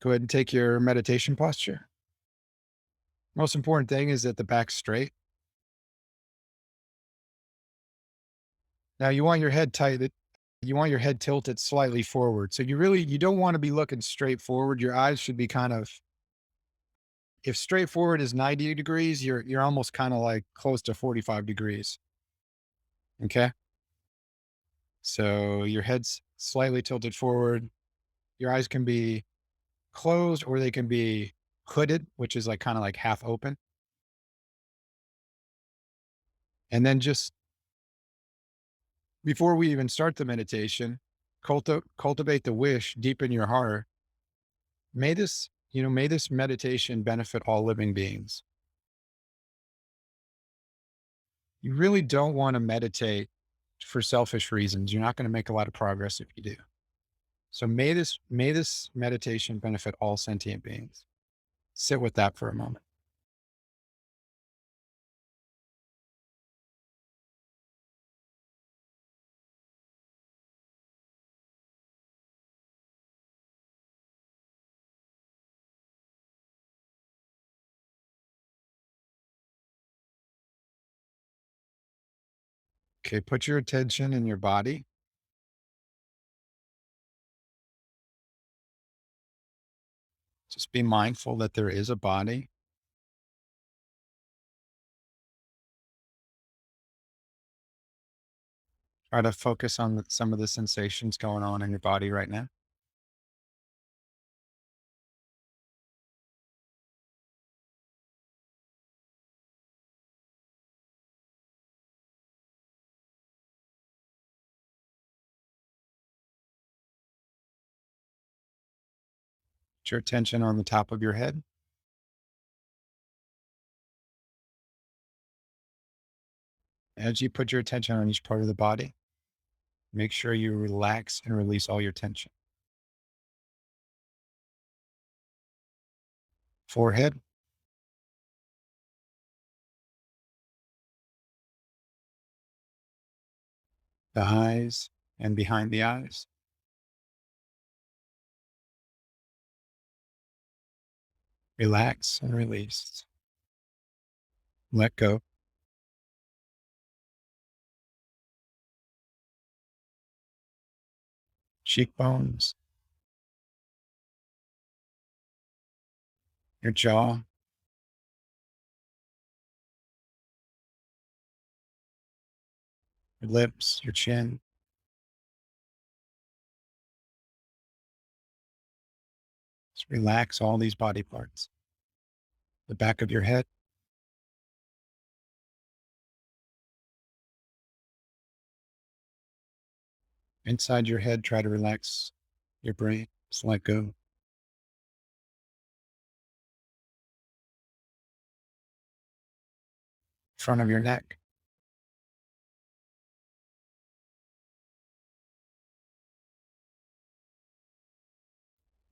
Go ahead and take your meditation posture. Most important thing is that the back's straight. Now you want your head tight. You want your head tilted slightly forward. So you don't want to be looking straight forward. Your eyes should be kind of, if straight forward is 90 degrees, you're almost kind of like close to 45 degrees. Okay. So your head's slightly tilted forward. Your eyes can be closed or they can be hooded, which is like kind of like half open. And then just before we even start the meditation, cultivate the wish deep in your heart. May this meditation benefit all living beings. You really don't want to meditate for selfish reasons. You're not going to make a lot of progress if you do. So may this meditation benefit all sentient beings. Sit with that for a moment. Okay, put your attention in your body. Just be mindful that there is a body. Try to focus on some of the sensations going on in your body right now. Put your attention on the top of your head. As you put your attention on each part of the body, make sure you relax and release all your tension. Forehead, the eyes, and behind the eyes. Relax and release. Let go. Cheekbones, your jaw, your lips, your chin. Just relax all these body parts. The back of your head, inside your head, try to relax your brain. Just let go. Front of your neck,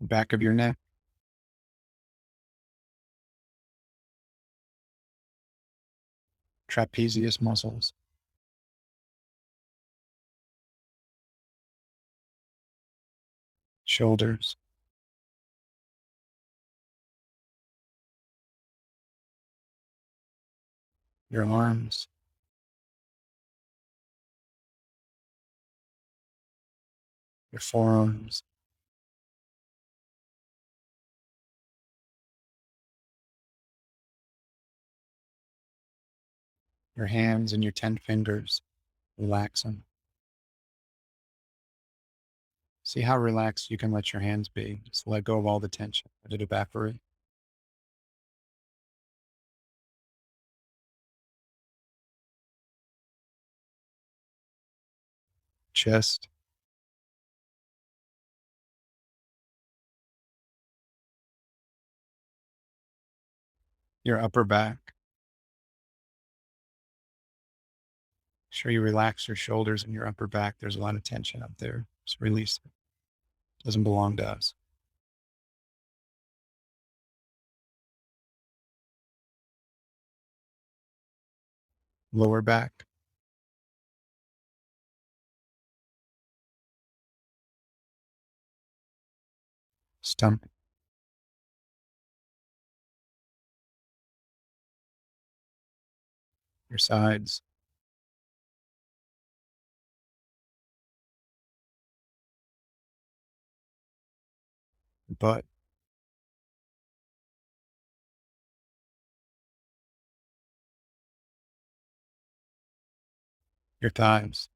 back of your neck, trapezius muscles, shoulders, your arms, your forearms, your hands and your 10 fingers. Relax them. See how relaxed you can let your hands be. Just let go of all the tension. Let it evaporate. Chest, your upper back. Sure you relax your shoulders and your upper back. There's a lot of tension up there. Just release it. Doesn't belong to us. Lower back, stomach, your sides, your butt, your thighs.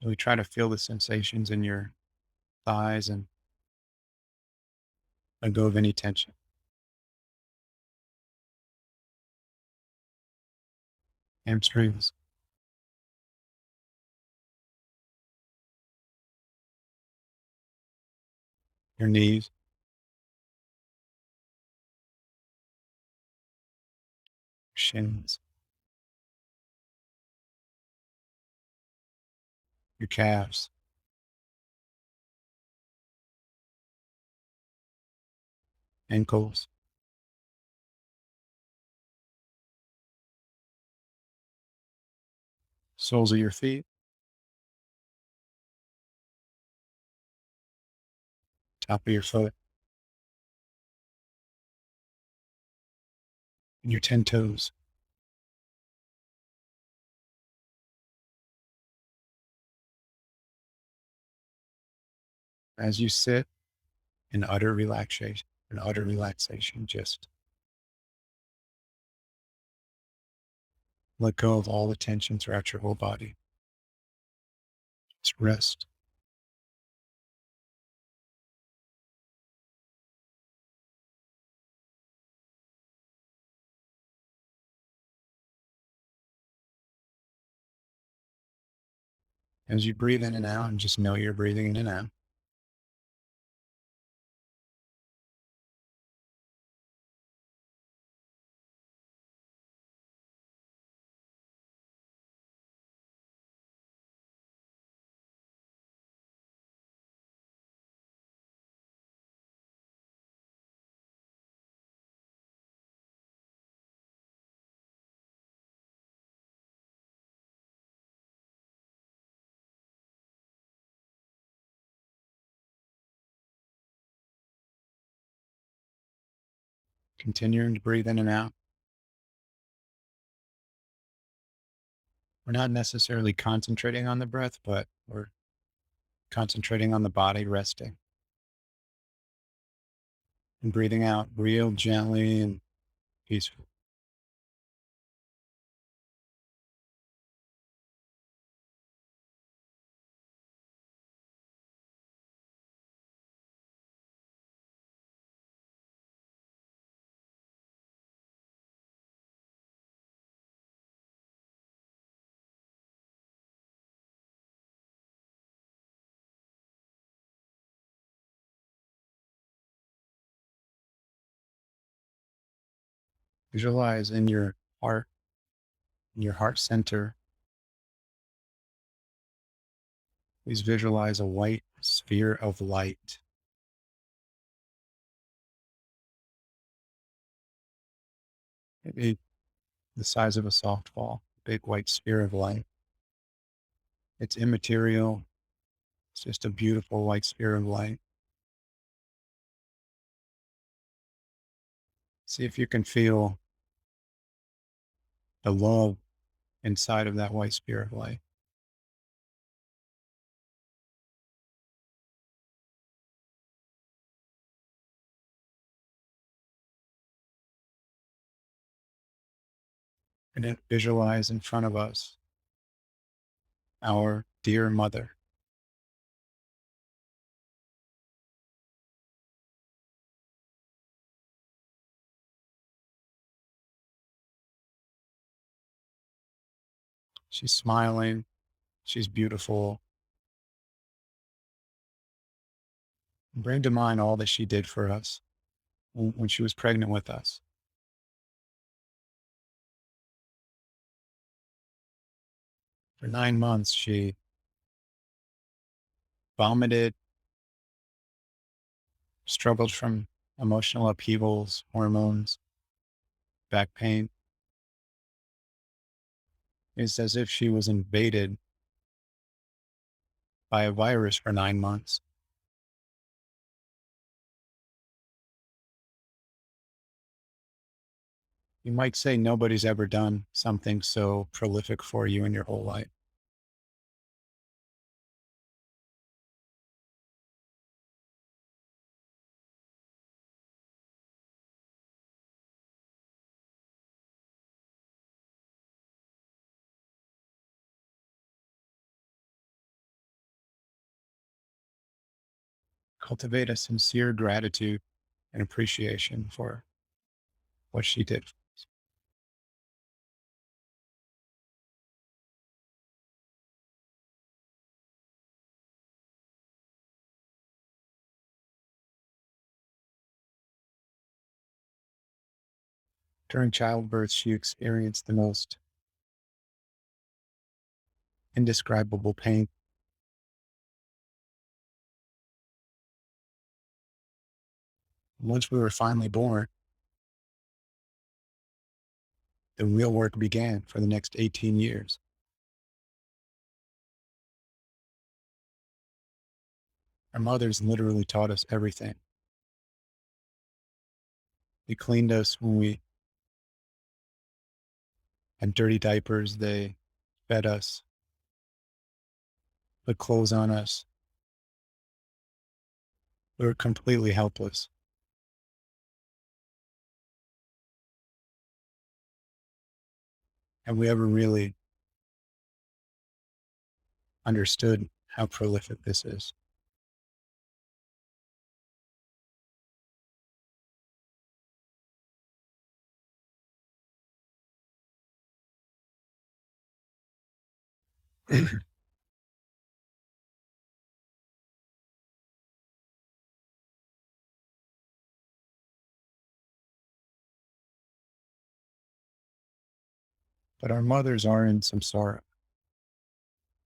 Really try to feel the sensations in your thighs and let go of any tension. Hamstrings, your knees, your shins, your calves, ankles, soles of your feet, top of your foot, and your 10 toes. As you sit in utter relaxation, just let go of all the tension throughout your whole body. Just rest. As you breathe in and out, and just know you're breathing in and out. Continuing to breathe in and out. We're not necessarily concentrating on the breath, but we're concentrating on the body resting and breathing out real gently and peaceful. Visualize heart, in your heart center, please visualize a white sphere of light, maybe the size of a softball, big white sphere of light. It's immaterial. It's just a beautiful white sphere of light. See if you can feel the love inside of that white sphere of light. And then visualize in front of us our dear mother. She's smiling. She's beautiful. Bring to mind all that she did for us when she was pregnant with us. For 9 months, she vomited, struggled from emotional upheavals, hormones, back pain. It's as if she was invaded by a virus for 9 months. You might say nobody's ever done something so prolific for you in your whole life. Cultivate a sincere gratitude and appreciation for what she did. During childbirth, she experienced the most indescribable pain. Once we were finally born, the real work began for the next 18 years. Our mothers literally taught us everything. They cleaned us when we had dirty diapers. They fed us, put clothes on us. We were completely helpless. Have we ever really understood how prolific this is? But our mothers are in samsara,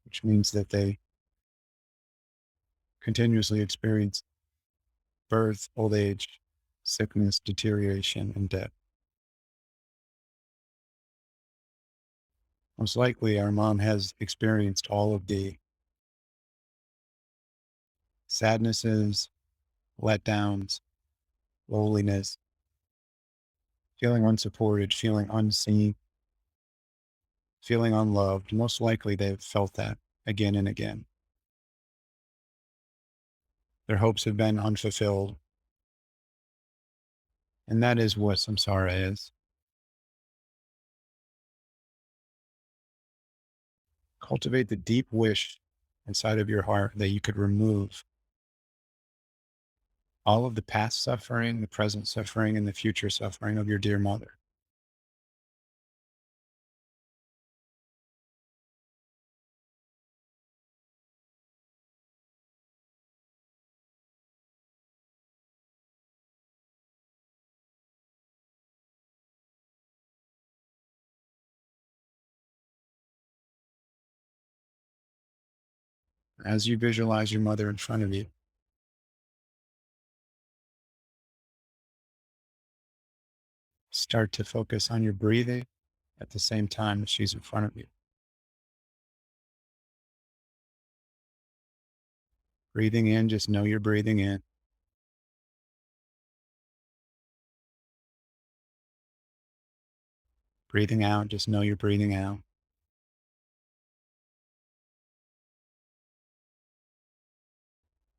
which means that they continuously experience birth, old age, sickness, deterioration, and death. Most likely, our mom has experienced all of the sadnesses, letdowns, loneliness, feeling unsupported, feeling unseen, feeling unloved. Most likely, they've felt that again and again. Their hopes have been unfulfilled. And that is what samsara is. Cultivate the deep wish inside of your heart that you could remove all of the past suffering, the present suffering, and the future suffering of your dear mother. As you visualize your mother in front of you, start to focus on your breathing at the same time that she's in front of you. Breathing in, just know you're breathing in. Breathing out, just know you're breathing out.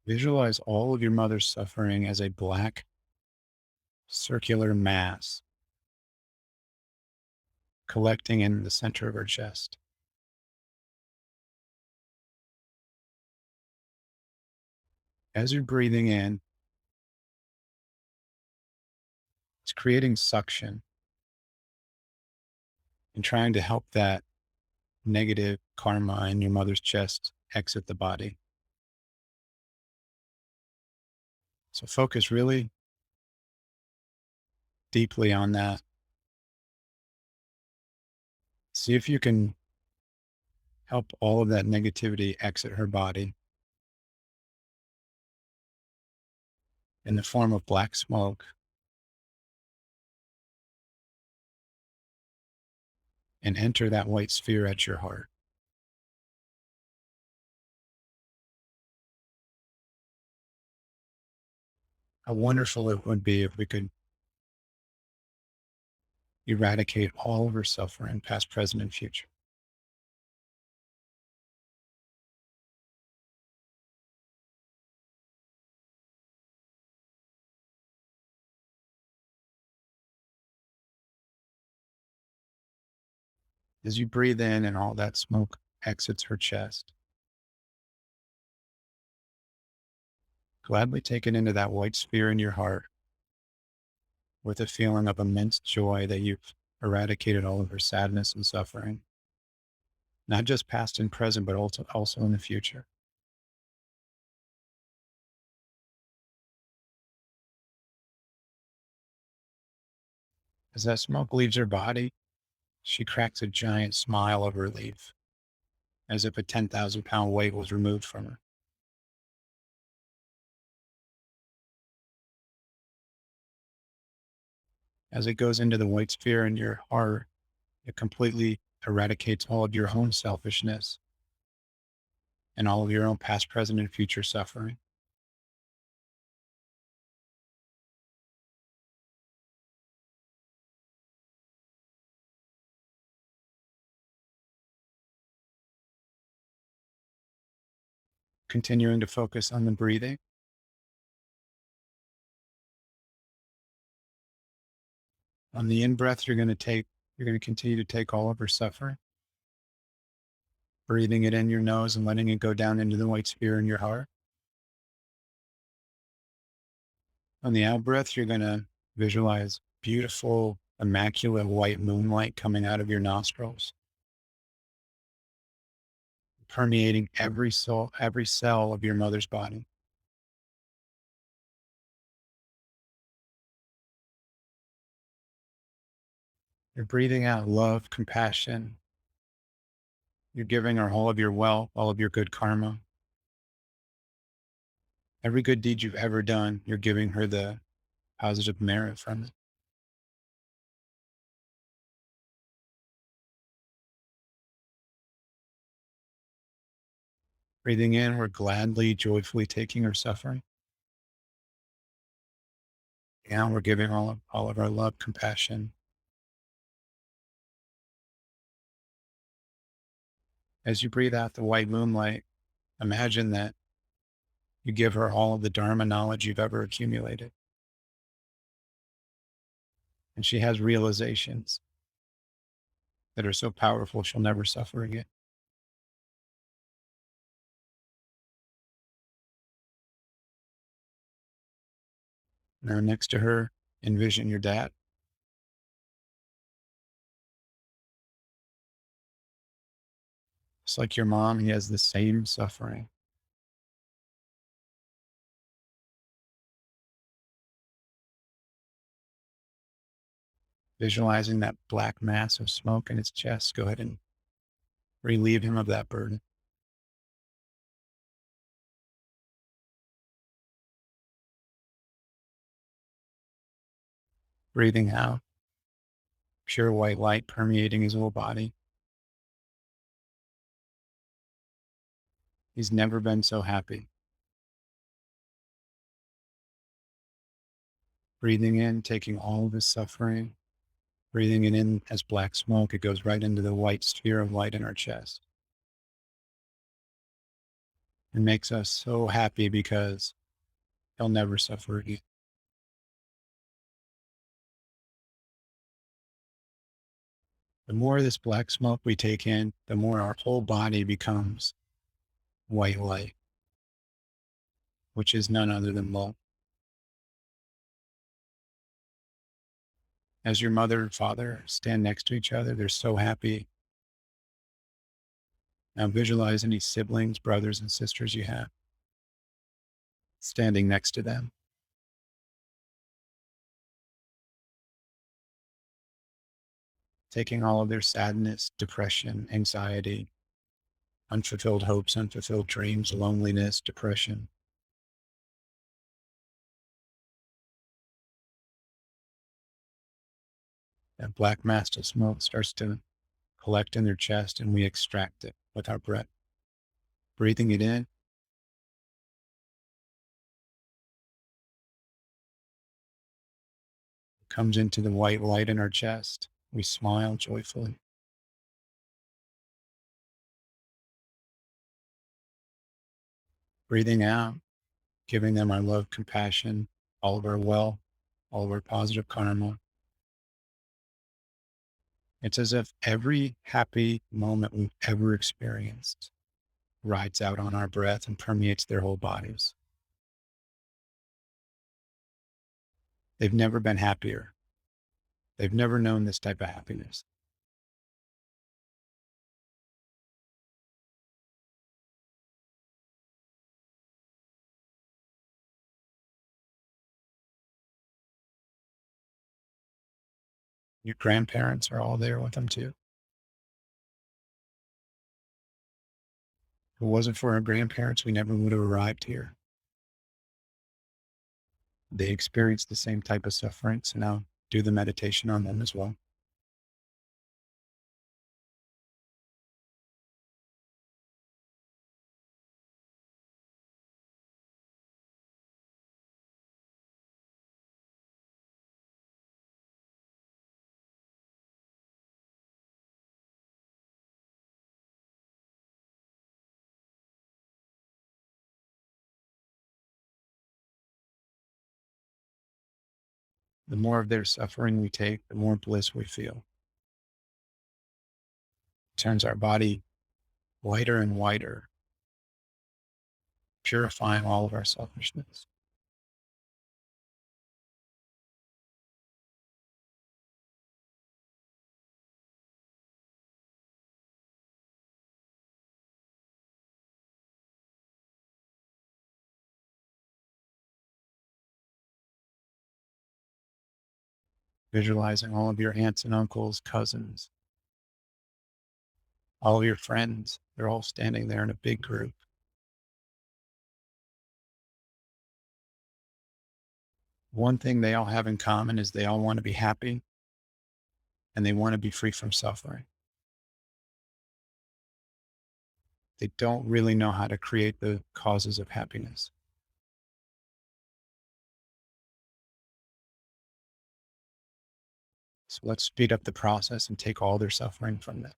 Visualize all of your mother's suffering as a black circular mass collecting in the center of her chest. As you're breathing in, it's creating suction and trying to help that negative karma in your mother's chest exit the body. So focus really deeply on that. See if you can help all of that negativity exit her body in the form of black smoke and enter that white sphere at your heart. How wonderful it would be if we could eradicate all of her suffering, past, present, and future. As you breathe in and all that smoke exits her chest, gladly take it into that white sphere in your heart with a feeling of immense joy that you've eradicated all of her sadness and suffering, not just past and present, but also in the future. As that smoke leaves her body, she cracks a giant smile of relief, as if a 10,000-pound weight was removed from her. As it goes into the white sphere in your heart, it completely eradicates all of your own selfishness and all of your own past, present, and future suffering. Continuing to focus on the breathing. On the in breath, you're going to continue to take all of her suffering, breathing it in your nose and letting it go down into the white sphere in your heart. On the out breath, you're going to visualize beautiful, immaculate white moonlight coming out of your nostrils, permeating every cell of your mother's body. You're breathing out love, compassion. You're giving her all of your wealth, all of your good karma. Every good deed you've ever done, you're giving her the positive merit from it. Breathing in, we're gladly, joyfully taking her suffering. And we're giving all of our love, compassion. As you breathe out the white moonlight, imagine that you give her all of the Dharma knowledge you've ever accumulated. And she has realizations that are so powerful, she'll never suffer again. Now, next to her, envision your dad. Just like your mom, he has the same suffering. Visualizing that black mass of smoke in his chest, go ahead and relieve him of that burden. Breathing out, pure white light permeating his whole body. He's never been so happy. Breathing in, taking all of his suffering, breathing it in as black smoke. It goes right into the white sphere of light in our chest. It makes us so happy because he'll never suffer again. The more of this black smoke we take in, the more our whole body becomes white light, which is none other than love. As your mother and father stand next to each other, they're so happy. Now visualize any siblings, brothers, and sisters you have standing next to them, taking all of their sadness, depression, anxiety, unfulfilled hopes, unfulfilled dreams, loneliness, depression. That black mass of smoke starts to collect in their chest, and we extract it with our breath. Breathing it in, comes into the white light in our chest. We smile joyfully. Breathing out, giving them our love, compassion, all of our well, all of our positive karma. It's as if every happy moment we've ever experienced rides out on our breath and permeates their whole bodies. They've never been happier. They've never known this type of happiness. Your grandparents are all there with them too. If it wasn't for our grandparents, we never would have arrived here. They experienced the same type of suffering. So now do the meditation on them as well. The more of their suffering we take, the more bliss we feel. It turns our body whiter and whiter, purifying all of our selfishness. Visualizing all of your aunts and uncles, cousins, all of your friends. They're all standing there in a big group. One thing they all have in common is they all want to be happy and they want to be free from suffering. They don't really know how to create the causes of happiness. So let's speed up the process and take all their suffering from them.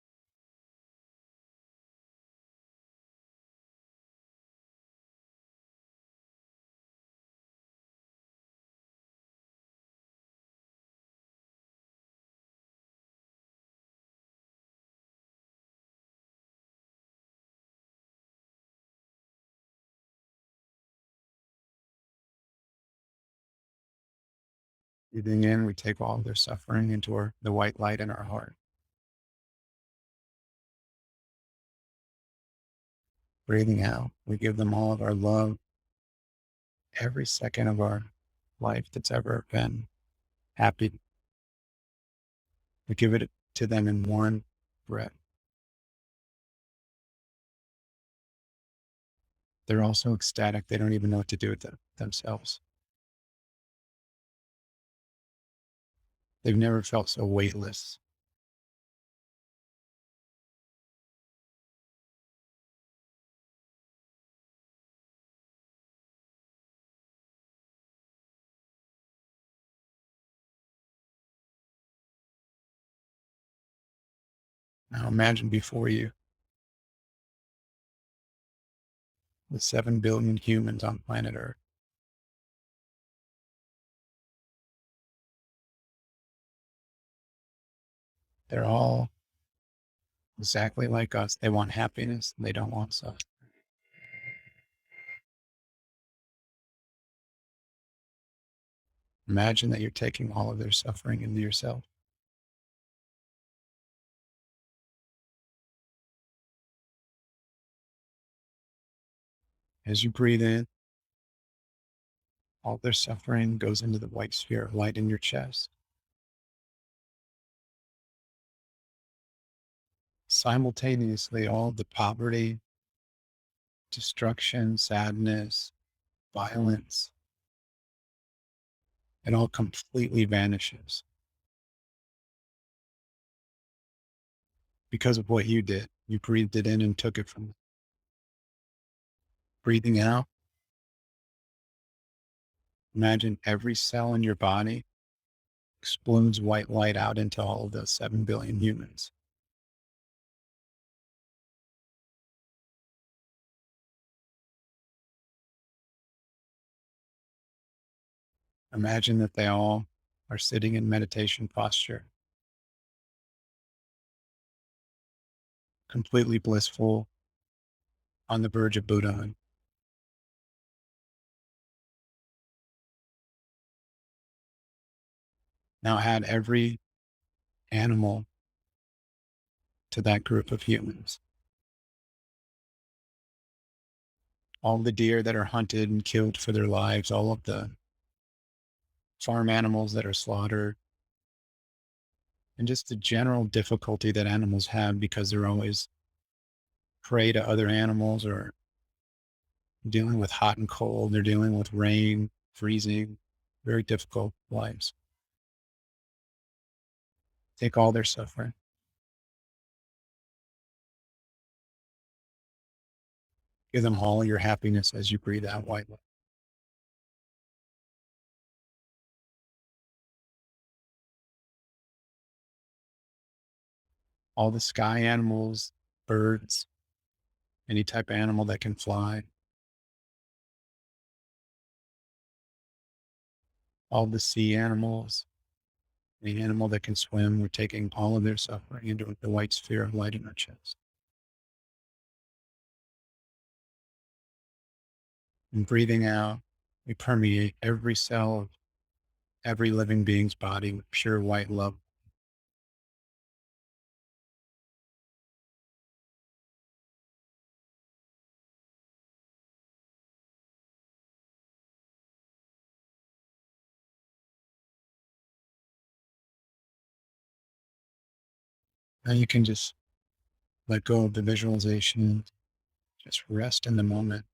Breathing in, we take all of their suffering into the white light in our heart. Breathing out, we give them all of our love, every second of our life that's ever been happy. We give it to them in one breath. They're also ecstatic. They don't even know what to do with themselves. They've never felt so weightless. Now imagine before you the 7 billion humans on planet Earth. They're all exactly like us. They want happiness. And they don't want suffering. Imagine that you're taking all of their suffering into yourself. As you breathe in, all their suffering goes into the white sphere of light in your chest. Simultaneously, all the poverty, destruction, sadness, violence, it all completely vanishes because of what you did. You breathed it in and took it from them. Breathing out, imagine every cell in your body explodes white light out into all of those 7 billion humans. Imagine that they all are sitting in meditation posture, completely blissful, on the verge of Buddhahood. Now add every animal to that group of humans. All the deer that are hunted and killed for their lives, all of the farm animals that are slaughtered, and just the general difficulty that animals have because they're always prey to other animals or dealing with hot and cold. They're dealing with rain, freezing, very difficult lives. Take all their suffering, give them all your happiness as you breathe out white light. All the sky animals, birds, any type of animal that can fly, all the sea animals, any animal that can swim. We're taking all of their suffering into the white sphere of light in our chest. And breathing out, we permeate every cell of every living being's body with pure white love. Now you can just let go of the visualization, just rest in the moment,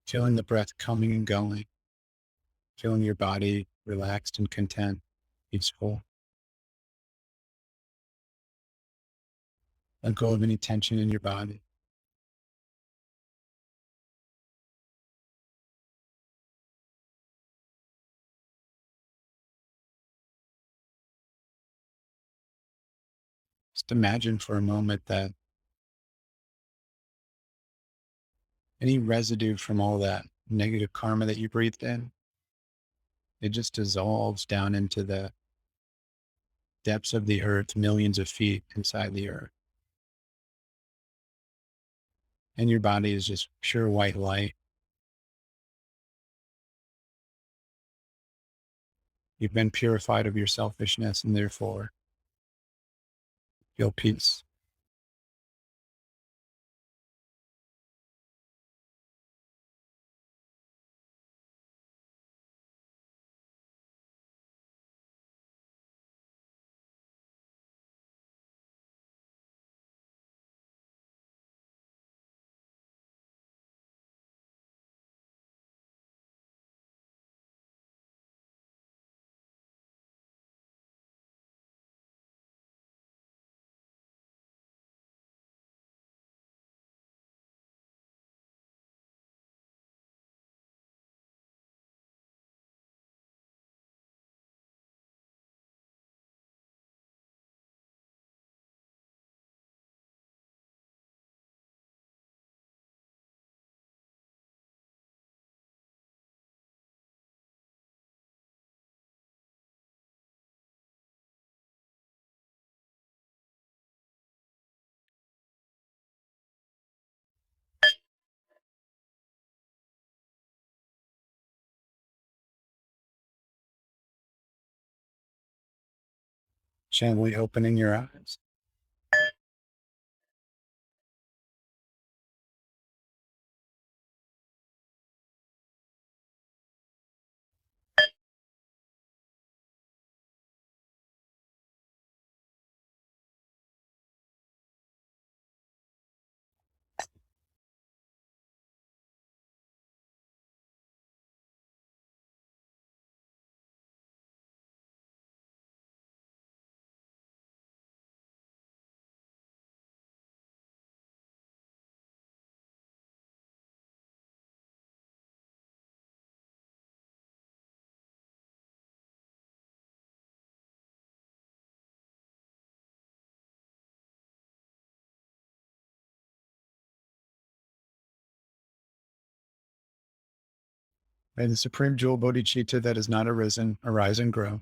feeling the breath coming and going, feeling your body relaxed and content, peaceful. Let go of any tension in your body. Just imagine for a moment that any residue from all that negative karma that you breathed in, it just dissolves down into the depths of the earth, millions of feet inside the earth. And your body is just pure white light. You've been purified of your selfishness and therefore feel peace. Gently opening your eyes. May the supreme jewel bodhicitta that has not arisen arise and grow.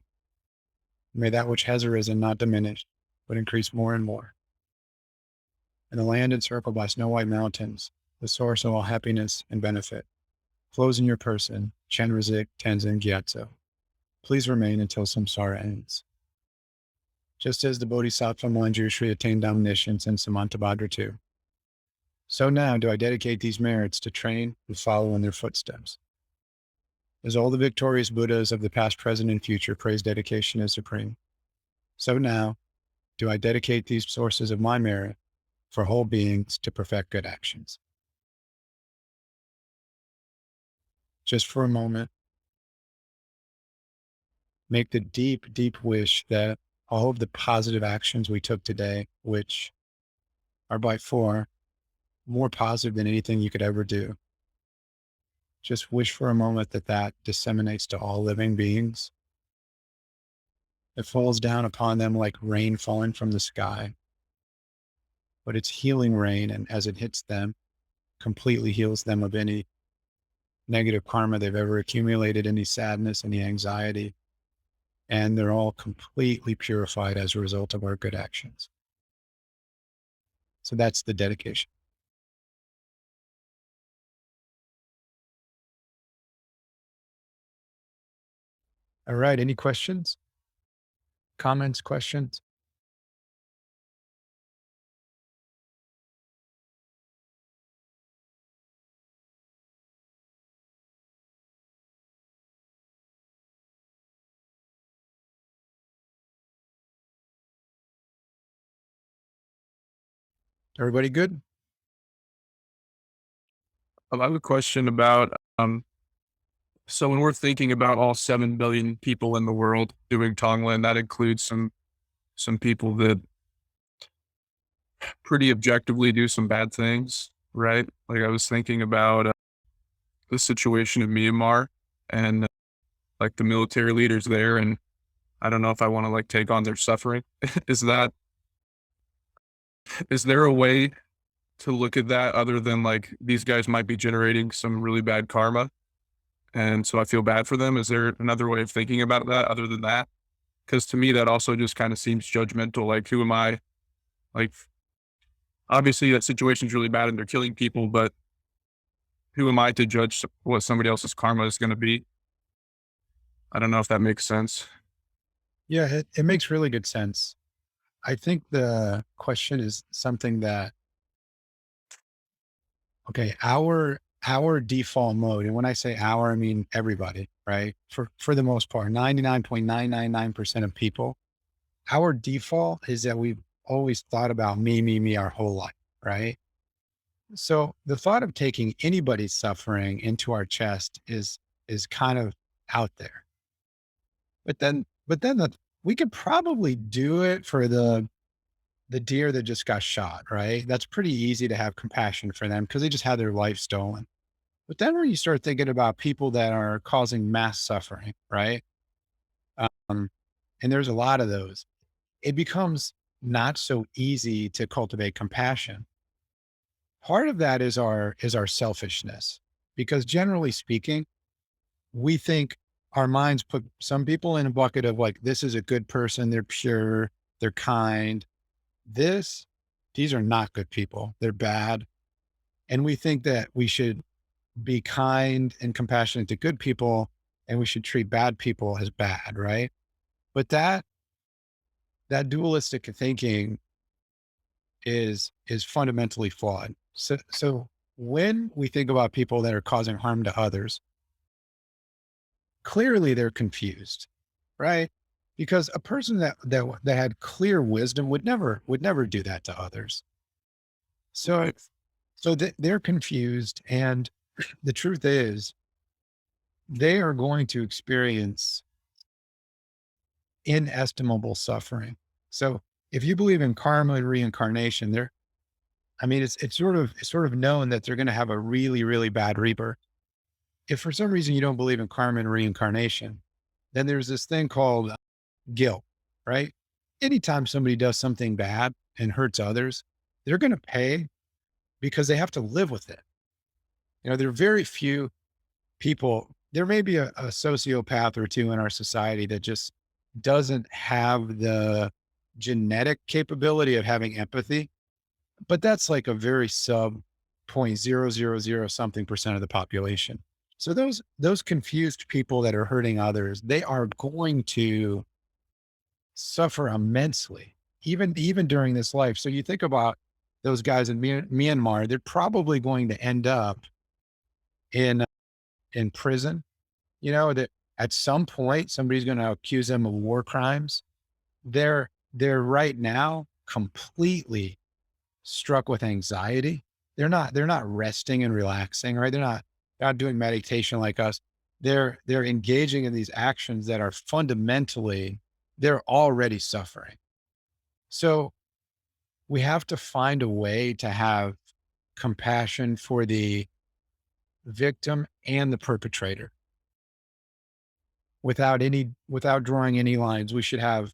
May that which has arisen not diminish, but increase more and more. And the land encircled by snow white mountains, the source of all happiness and benefit, flows in your person, Chenrezig Tenzin Gyatso. Please remain until samsara ends. Just as the Bodhisattva Manjushri attained omniscience in Samantabhadra too, so now do I dedicate these merits to train and follow in their footsteps. As all the victorious Buddhas of the past, present, and future praise dedication as supreme, so now do I dedicate these sources of my merit for whole beings to perfect good actions. Just for a moment, make the deep, deep wish that all of the positive actions we took today, which are by far more positive than anything you could ever do, just wish for a moment that that disseminates to all living beings. It falls down upon them like rain falling from the sky, but it's healing rain. And as it hits them, completely heals them of any negative karma they've ever accumulated, any sadness, any anxiety. And they're all completely purified as a result of our good actions. So that's the dedication. All right. Any questions, comments, questions? Everybody good? I have a question about so when we're thinking about all 7 billion people in the world doing Tonglen, that includes some people that pretty objectively do some bad things, right? Like I was thinking about the situation in Myanmar and like the military leaders there, and I don't know if I want to like take on their suffering. is that is there a way to look at that other than like these guys might be generating some really bad karma, and so I feel bad for them? Is there another way of thinking about that other than that? Because to me, that also just kind of seems judgmental. Like, who am I? Like, obviously, that situation's really bad and they're killing people, but who am I to judge what somebody else's karma is going to be? I don't know if that makes sense. Yeah, it makes really good sense. I think the question is something that, okay, our default mode, and when I say our, I mean everybody, right? For the most part, 99.999% of people, our default is that we've always thought about me, me, me our whole life, right? So the thought of taking anybody's suffering into our chest is kind of out there. But then we could probably do it for the deer that just got shot, right? That's pretty easy to have compassion for them because they just had their life stolen. But then when you start thinking about people that are causing mass suffering, right? Um, and there's a lot of those, it becomes not so easy to cultivate compassion. Part of that is our selfishness, because generally speaking, we think our minds put some people in a bucket of like, this is a good person, they're pure, they're kind. This, these are not good people. They're bad. And we think that we should be kind and compassionate to good people and we should treat bad people as bad, right? But that dualistic thinking is fundamentally flawed. So when we think about people that are causing harm to others, clearly they're confused, right? Because a person that had clear wisdom would never do that to others. So Right. they're confused, and the truth is they are going to experience inestimable suffering. So if you believe in karma and reincarnation, there, I mean, it's sort of known that they're going to have a really, really bad rebirth. If for some reason you don't believe in karma and reincarnation, then there's this thing called guilt, right? Anytime somebody does something bad and hurts others, they're going to pay because they have to live with it. There are very few people there may be a sociopath or two in our society that just doesn't have the genetic capability of having empathy, but that's like a very sub 0.000 something percent of the population. So those confused people that are hurting others, they are going to suffer immensely, even during this life. So you think about those guys in Myanmar, they're probably going to end up in in prison. You know that at some point somebody's going to accuse them of war crimes. They're right now completely struck with anxiety. They're not resting and relaxing, right? They're not doing meditation like us. They're engaging in these actions that are fundamentally, they're already suffering. So we have to find a way to have compassion for the victim and the perpetrator without drawing any lines. We should have,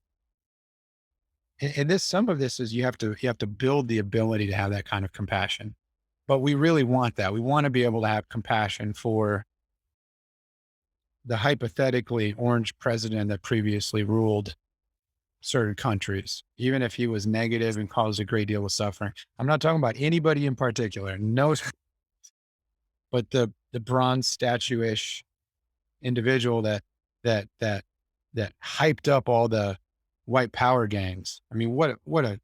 and this, some of this is you have to build the ability to have that kind of compassion. But we really want that. We want to be able to have compassion for the hypothetically orange president that previously ruled certain countries, even if he was negative and caused a great deal of suffering. I'm not talking about anybody in particular, no, but the bronze statue-ish individual that that hyped up all the white power gangs. I mean, what a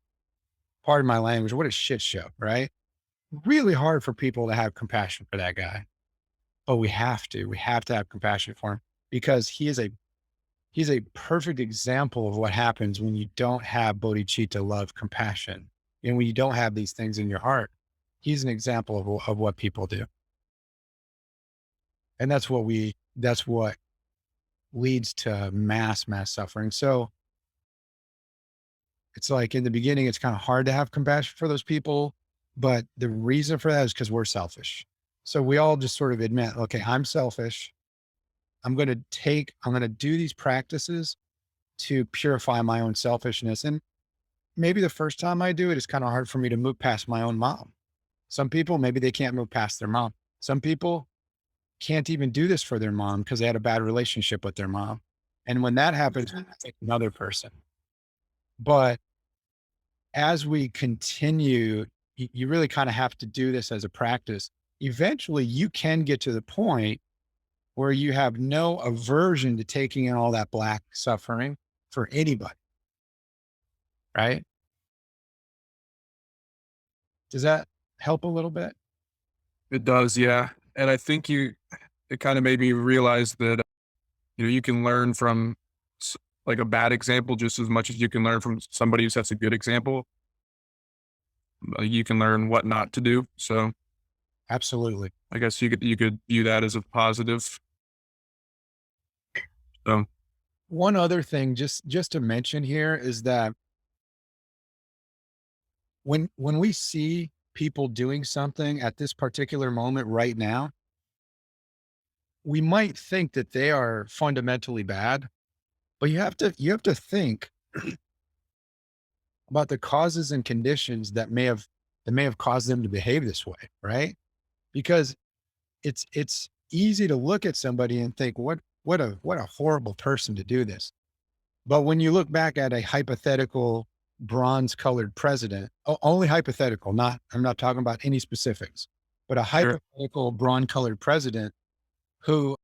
pardon my language, what a shit show, right? Really hard for people to have compassion for that guy. But we have to. We have to have compassion for him because he's a perfect example of what happens when you don't have bodhicitta, love, compassion, and when you don't have these things in your heart. He's an example of what people do, and that's what leads to mass suffering. So it's like in the beginning, it's kind of hard to have compassion for those people, but the reason for that is because we're selfish. So we all just sort of admit, okay, I'm selfish. I'm going to do these practices to purify my own selfishness. And maybe the first time I do it, it's kind of hard for me to move past my own mom. Some people, maybe they can't move past their mom. Some people can't even do this for their mom because they had a bad relationship with their mom. And when that happens, it's like another person. But as we continue, you really kind of have to do this as a practice. Eventually, you can get to the point where you have no aversion to taking in all that black suffering for anybody, right? Does that help a little bit? It does, yeah. And I think it kind of made me realize that, you can learn from like a bad example just as much as you can learn from somebody who sets a good example. You can learn what not to do. So Absolutely. I guess you could view that as a positive. So One other thing, just to mention here, is that when we see people doing something at this particular moment right now, we might think that they are fundamentally bad, but you have to think about the causes and conditions that may have caused them to behave this way, right? Because it's easy to look at somebody and think, what a horrible person to do this. But when you look back at a hypothetical bronze colored president, only hypothetical, I'm not talking about any specifics, but a sure, hypothetical bronze colored president who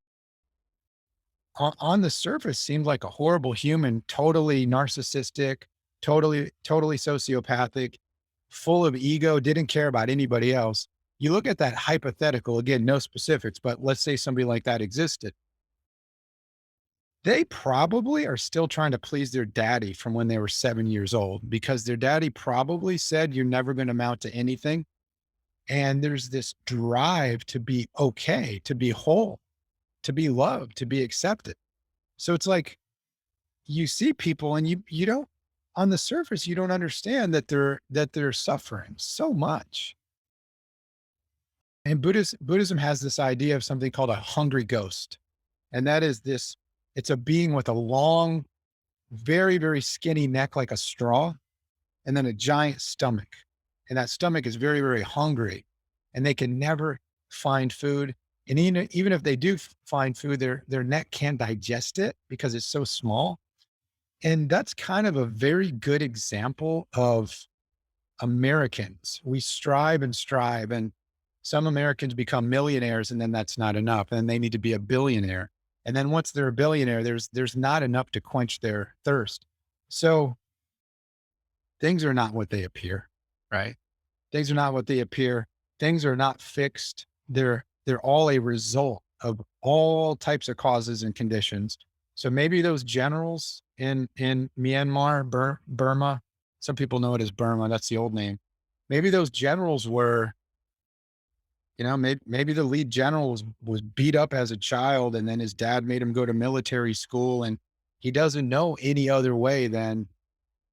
on the surface seemed like a horrible human, totally narcissistic, totally sociopathic, full of ego, didn't care about anybody else. You look at that hypothetical, again, no specifics, but let's say somebody like that existed. They probably are still trying to please their daddy from when they were 7 years old because their daddy probably said, "You're never going to amount to anything." And there's this drive to be okay, to be whole, to be loved, to be accepted. So it's like you see people and you don't, on the surface, you don't understand that they're suffering so much. And Buddhism has this idea of something called a hungry ghost. And that is this, it's a being with a long, very skinny neck like a straw, and then a giant stomach. And that stomach is very hungry, and they can never find food. And even if they do find food, their neck can't digest it because it's so small. And that's kind of a very good example of Americans. We strive and strive, and some Americans become millionaires, and then that's not enough. And they need to be a billionaire. And then once they're a billionaire, there's not enough to quench their thirst. So things are not what they appear, right? Things are not what they appear. Things are not fixed. They're all a result of all types of causes and conditions. So maybe those generals in Myanmar, Burma, some people know it as Burma. That's the old name. Maybe those generals were, maybe the lead general was beat up as a child, and then his dad made him go to military school, and he doesn't know any other way than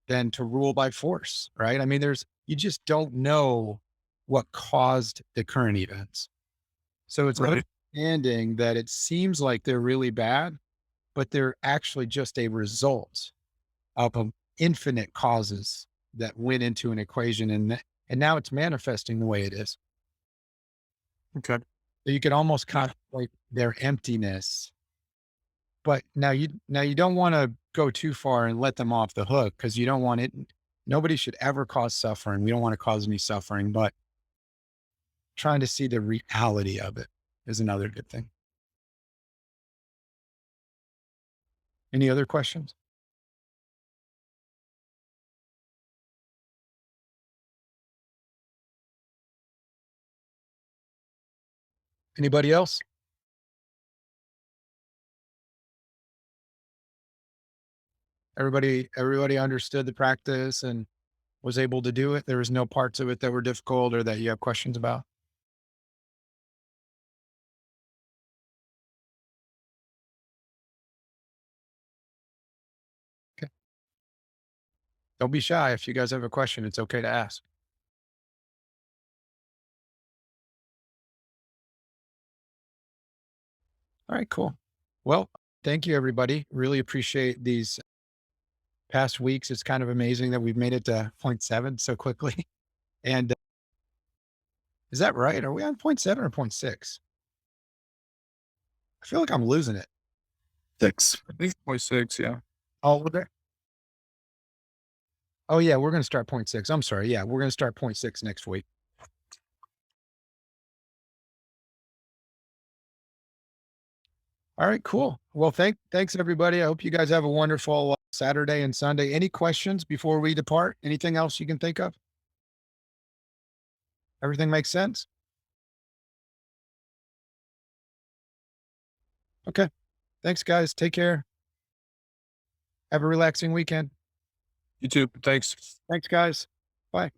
to rule by force, right? I mean, you just don't know what caused the current events. So it's Right. understanding that it seems like they're really bad, but they're actually just a result of infinite causes that went into an equation, and now it's manifesting the way it is. Okay. So you could almost contemplate their emptiness, but now you don't want to go too far and let them off the hook because you don't want it. Nobody should ever cause suffering. We don't want to cause any suffering, but trying to see the reality of it is another good thing. Any other questions? Anybody else? Everybody understood the practice and was able to do it. There was no parts of it that were difficult or that you have questions about. Okay. Don't be shy. If you guys have a question, it's okay to ask. All right, cool. Well, thank you, everybody. Really appreciate these past weeks. It's kind of amazing that we've made it to point 7 so quickly. And is that right? Are we on point 7 or point 6? I feel like I'm losing it. 6. I think point 6, yeah. Oh, we're there. Oh, yeah, we're going to start point 6. I'm sorry. Yeah, we're going to start point 6 next week. All right, cool. Well, thanks everybody. I hope you guys have a wonderful Saturday and Sunday. Any questions before we depart? Anything else you can think of? Everything makes sense? Okay. Thanks, guys. Take care. Have a relaxing weekend. You too. Thanks. Thanks, guys. Bye.